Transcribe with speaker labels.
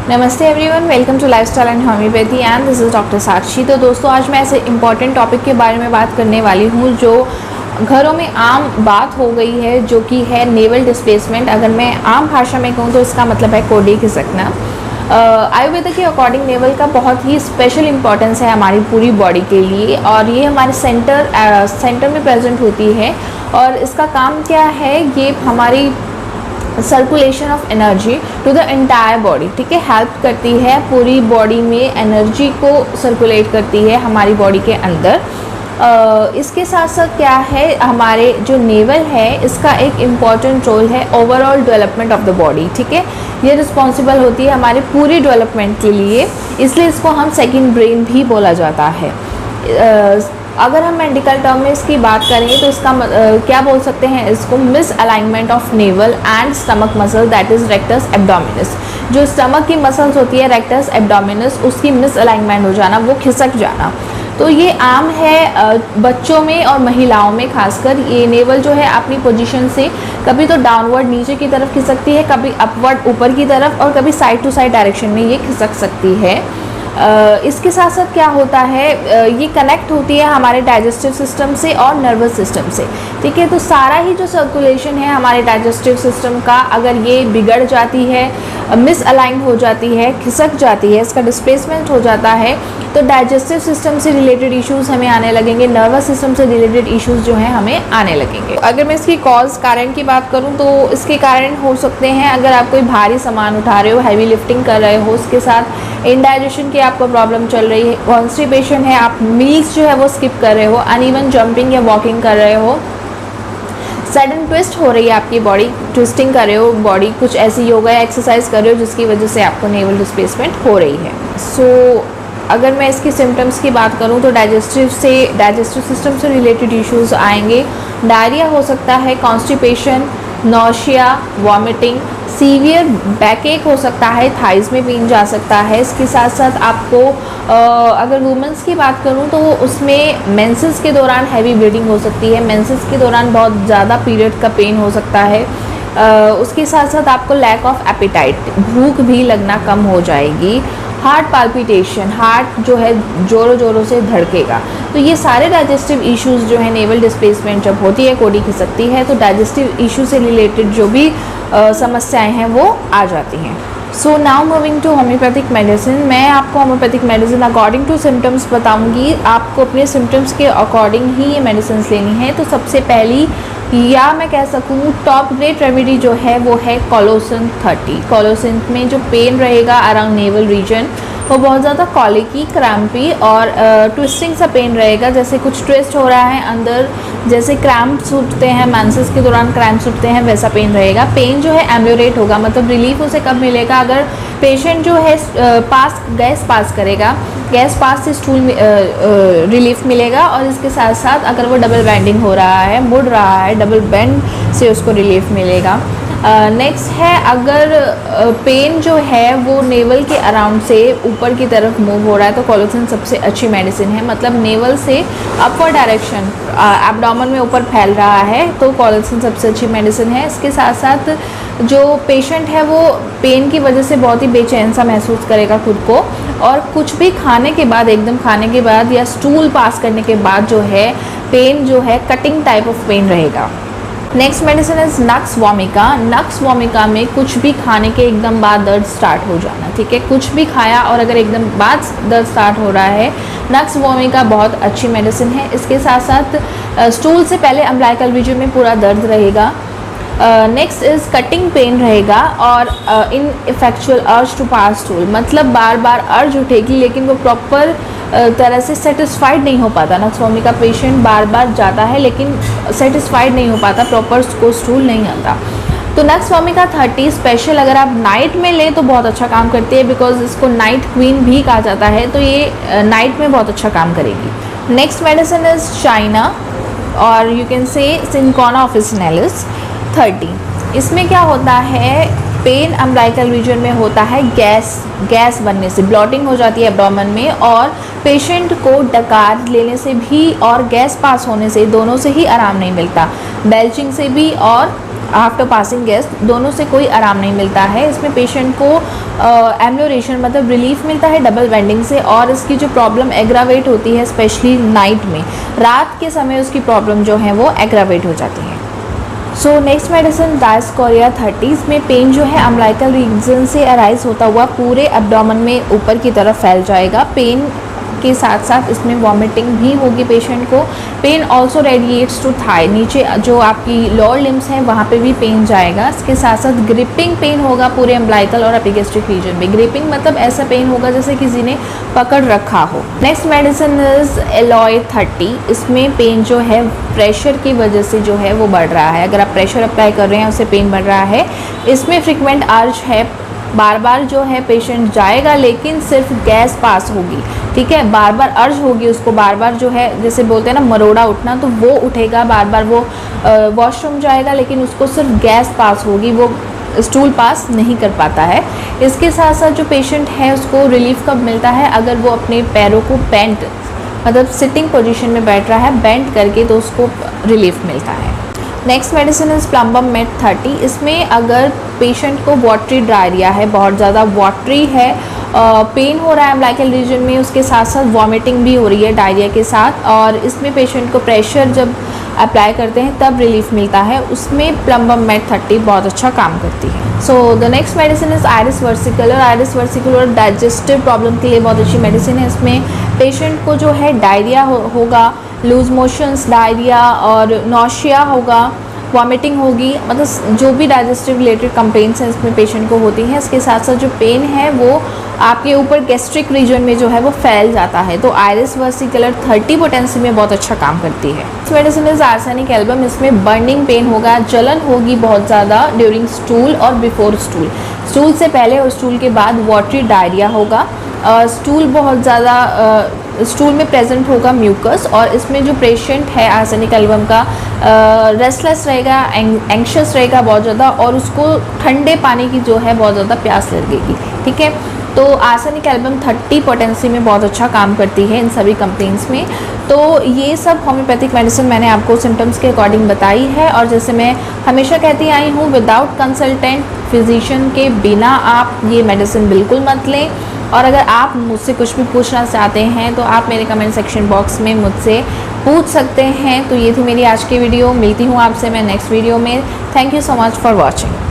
Speaker 1: नमस्ते everyone, welcome to lifestyle and homeopathy and this is doctor Sakshi. तो दोस्तों, आज मैं ऐसे इंपॉर्टेंट टॉपिक के बारे में बात करने वाली हूँ जो घरों में आम बात हो गई है, जो कि है नेवल डिस्प्लेसमेंट। अगर मैं आम भाषा में कहूँ तो इसका मतलब है कोडी खिसकना। आयुर्वेद के अकॉर्डिंग नेवल का बहुत ही स्पेशल इंपॉर्टेंस है हमारी पूरी बॉडी के लिए, और ये हमारे सेंटर में प्रेजेंट होती है। और इसका काम क्या है, ये हमारी circulation of energy to the entire body, ठीक है, हेल्प करती है पूरी बॉडी में एनर्जी को सर्कुलेट करती है हमारी बॉडी के अंदर। इसके साथ साथ क्या है, हमारे जो नेवल है इसका एक इम्पॉर्टेंट रोल है overall development of the body, ठीक है। ये रिस्पॉन्सिबल होती है हमारे पूरी डेवलपमेंट के लिए, इसलिए इसको हम सेकंड ब्रेन भी बोला जाता है। अगर हम मेडिकल टर्म में इसकी बात करें तो इसका क्या बोल सकते हैं, इसको miss alignment of naval and stomach muscle, that is rectus abdominis. जो स्टमक की मसल्स होती है रेक्टस एब्डोमिनस, उसकी मिस अलाइनमेंट हो जाना, वो खिसक जाना। तो ये आम है बच्चों में और महिलाओं में खासकर। ये नेवल जो है अपनी पोजीशन से कभी तो डाउनवर्ड नीचे की तरफ खिसकती है, कभी अपवर्ड ऊपर की तरफ, और कभी साइड टू साइड डायरेक्शन में ये खिसक सकती है। इसके साथ साथ क्या होता है, ये कनेक्ट होती है हमारे डाइजेस्टिव सिस्टम से और नर्वस सिस्टम से, ठीक है। तो सारा ही जो सर्कुलेशन है हमारे डाइजेस्टिव सिस्टम का, अगर ये बिगड़ जाती है, मिस अलाइन हो जाती है, खिसक जाती है, इसका डिस्प्लेसमेंट हो जाता है, तो डाइजेस्टिव सिस्टम से रिलेटेड इश्यूज़ हमें आने लगेंगे, नर्वस सिस्टम से रिलेटेड इश्यूज़ जो हैं हमें आने लगेंगे। अगर मैं इसकी कॉज कारण की बात करूं तो इसके कारण हो सकते हैं, अगर आप कोई भारी सामान उठा रहे हो, हैवी लिफ्टिंग कर रहे हो, उसके साथ इंडाइजेशन की आपको प्रॉब्लम चल रही है, कॉन्स्टिपेशन है, आप मील्स जो है वो स्किप कर रहे हो, अनइवन जंपिंग या वॉकिंग कर रहे हो, सडन ट्विस्ट हो रही है आपकी बॉडी, ट्विस्टिंग कर रहे हो बॉडी, कुछ ऐसी योगा या एक्सरसाइज कर रहे हो जिसकी वजह से आपको नेवल डिस्प्लेसमेंट हो रही है। सो अगर मैं इसकी सिम्टम्स की बात करूं तो डाइजेस्टिव सिस्टम से रिलेटेड इश्यूज आएंगे। डायरिया हो सकता है, constipation, nausea, vomiting, severe back एक हो सकता है, थाइज़ में पेन जा सकता है। इसके साथ साथ आपको अगर वुमेंस की बात करूं तो उसमें मेंसेस के दौरान हैवी ब्लीडिंग हो सकती है, मेंसेस के दौरान बहुत ज़्यादा पीरियड का पेन हो सकता है। उसके साथ साथ आपको लैक ऑफ एपिटाइट, भूख भी लगना कम हो जाएगी। हार्ट पाल्पिटेशन, हार्ट जो है ज़ोरों ज़ोरों से धड़केगा। तो ये सारे डाइजेस्टिव इश्यूज़ जो है, नेवल डिस्प्लेसमेंट जब होती है, कोडी खिसकती है, तो डाइजेस्टिव इशू से रिलेटेड जो भी समस्याएं हैं वो आ जाती हैं। So now moving to homeopathic medicine. मैं आपको homeopathic medicine according to symptoms बताऊंगी। आपको अपने सिम्टम्स के अकॉर्डिंग ही ये मेडिसिन लेनी है। तो सबसे पहली, या मैं कह सकूँ टॉप ग्रेड रेमेडी जो है वो है कोलोसिन 30। कोलोसिन में जो पेन रहेगा अराउंड नेवल रीजन, वो बहुत ज़्यादा कॉलिकी, क्रैम्पी और ट्विस्टिंग सा पेन रहेगा, जैसे कुछ ट्विस्ट हो रहा है अंदर, जैसे क्रैम्प्स उठते हैं, मेंसेस के दौरान क्रैम्प्स उठते हैं, वैसा पेन रहेगा। पेन जो है एम्ब्यूरेट होगा, मतलब रिलीफ उसे कब मिलेगा, अगर पेशेंट जो है गैस पास करेगा, गैस पास से स्टूल रिलीफ मिलेगा, और इसके साथ साथ अगर वो डबल बेंडिंग हो रहा है, मुड़ रहा है, डबल बेंड से उसको रिलीफ मिलेगा। नेक्स्ट है, अगर पेन जो है वो नेवल के अराउंड से ऊपर की तरफ मूव हो रहा है तो कोलोसिन सबसे अच्छी मेडिसिन है, मतलब नेवल से अपवर्ड डायरेक्शन एब्डोमेन में ऊपर फैल रहा है तो कोलोसिन सबसे अच्छी मेडिसिन है। इसके साथ साथ जो पेशेंट है वो पेन की वजह से बहुत ही बेचैन सा महसूस करेगा खुद को, और कुछ भी खाने के बाद, एकदम खाने के बाद या स्टूल पास करने के बाद जो है पेन जो है कटिंग टाइप ऑफ पेन रहेगा। Next medicine is nux vomica. Nux vomica में कुछ भी खाने के एकदम बाद दर्द स्टार्ट हो जाना, ठीक है, कुछ भी खाया और अगर एकदम बाद दर्द स्टार्ट हो रहा है, नक्स वोमिका बहुत अच्छी मेडिसिन है। इसके साथ साथ स्टूल से पहले अम्बिलिकल रीजन में पूरा दर्द रहेगा। नेक्स्ट इज़ कटिंग पेन रहेगा, और ineffectual urge to pass stool, मतलब बार बार अर्ज उठेगी लेकिन वो प्रॉपर तरह से सेटिस्फाइड नहीं हो पाता। नक्स वोमिका पेशेंट बार बार जाता है लेकिन सेटिस्फाइड नहीं हो पाता, प्रॉपर उसको स्टूल नहीं आता। तो नक्स वोमिका 30 स्पेशल अगर आप नाइट में लें तो बहुत अच्छा काम करती है, बिकॉज इसको नाइट क्वीन भी कहा जाता है, तो ये नाइट में बहुत अच्छा काम करेगी। नेक्स्ट मेडिसिन इज़ चाइना, और you can say cinchona officinalis 30। इसमें क्या होता है, पेन अम्बिलिकल रीजन में होता है, गैस बनने से ब्लॉटिंग हो जाती है एब्डोमेन में, और पेशेंट को डकार लेने से भी और गैस पास होने से, दोनों से ही आराम नहीं मिलता, बेल्चिंग से भी और आफ्टर पासिंग गैस, दोनों से कोई आराम नहीं मिलता है। इसमें पेशेंट को एम्लोरेशन मतलब रिलीफ मिलता है डबल बेंडिंग से, और इसकी जो प्रॉब्लम एग्रावेट होती है स्पेशली नाइट में, रात के समय उसकी प्रॉब्लम जो है वो एग्रावेट हो जाती है। सो नेक्स्ट मेडिसिन डायस्कोरिया 30 में पेन जो है अम्बिलिकल रीजन से अराइज होता हुआ पूरे एब्डोमेन में ऊपर की तरफ फैल जाएगा। पेन के साथ साथ इसमें वॉमिटिंग भी होगी पेशेंट को। Pain also radiates to thigh, नीचे जो आपकी लोअर लिम्स हैं वहाँ पे भी पेन जाएगा। इसके साथ साथ ग्रिपिंग पेन होगा पूरे अम्बिलिकल और एपिगैस्ट्रिक रीजन में। ग्रिपिंग मतलब ऐसा पेन होगा जैसे किसी ने पकड़ रखा हो। Next medicine is alloy 30। इसमें पेन जो है प्रेशर की वजह से जो है वो बढ़ रहा है। अगर आप प्रेशर अप्लाई कर रहे हैं उससे पेन बढ़ रहा है। इसमें फ्रिक्वेंट अर्ज है, बार बार जो है पेशेंट जाएगा लेकिन सिर्फ गैस पास होगी, ठीक है, बार बार अर्ज होगी उसको, बार बार जो है जैसे बोलते हैं ना मरोड़ा उठना, तो वो उठेगा, बार बार वो वॉशरूम जाएगा लेकिन उसको सिर्फ गैस पास होगी, वो स्टूल पास नहीं कर पाता है। इसके साथ साथ जो पेशेंट है उसको रिलीफ कब मिलता है, अगर वो अपने पैरों को बेंट मतलब सिटिंग पोजीशन में बैठ रहा है बेंट करके, तो उसको रिलीफ मिलता है। Next medicine is plumbum made 30। इसमें अगर पेशेंट को वाटरी डायरिया है, बहुत ज़्यादा वाटरी है, पेन हो रहा है अम्बिलिकल रीजन में, उसके साथ साथ वॉमिटिंग भी हो रही है डायरिया के साथ, और इसमें पेशेंट को प्रेशर जब अप्लाई करते हैं तब रिलीफ मिलता है, उसमें प्लम्बम मेड 30 बहुत अच्छा काम करती है। So the next medicine is iris versicolor. Iris versicolor digestive problem के लिए बहुत अच्छी मेडिसिन है। इसमें पेशेंट को जो है डायरिया होगा, लूज मोशंस, डायरिया और नौशिया होगा, वॉमिटिंग होगी, मतलब जो भी डाइजेस्टिव रिलेटेड कंप्लेंट्स हैं इसमें पेशेंट को होती हैं। इसके साथ साथ जो पेन है वो आपके ऊपर गैस्ट्रिक रीजन में जो है वो फैल जाता है, तो आयरिस वर्सिकुलर 30 पोटेंसी में बहुत अच्छा काम करती है। इस मेडिसिन इज आर्सेनिक एल्बम। इसमें बर्निंग पेन होगा, जलन होगी बहुत ज़्यादा ड्यूरिंग स्टूल और बिफोर स्टूल, स्टूल से पहले और स्टूल के बाद वाटरी डायरिया होगा, स्टूल बहुत ज़्यादा स्टूल में प्रेजेंट होगा म्यूकस, और इसमें जो पेशेंट है आर्सेनिक एल्बम का रेस्टलेस रहेगा, एंग्शियस रहेगा बहुत ज़्यादा, और उसको ठंडे पानी की जो है बहुत ज़्यादा प्यास लगेगी, ठीक है। तो आर्सेनिक एल्बम 30 पोटेंसी में बहुत अच्छा काम करती है इन सभी कंप्लेंट्स में। तो ये सब होम्योपैथिक मेडिसिन मैंने आपको सिम्टम्स के अकॉर्डिंग बताई है, और जैसे मैं हमेशा कहती आई हूँ, विदाउट कंसल्टेंट फिजिशियन के बिना आप ये मेडिसिन बिल्कुल मत लें। और अगर आप मुझसे कुछ भी पूछना चाहते हैं तो आप मेरे कमेंट सेक्शन बॉक्स में मुझसे पूछ सकते हैं। तो ये थी मेरी आज की वीडियो, मिलती हूँ आपसे मैं नेक्स्ट वीडियो में। Thank you so much for watching.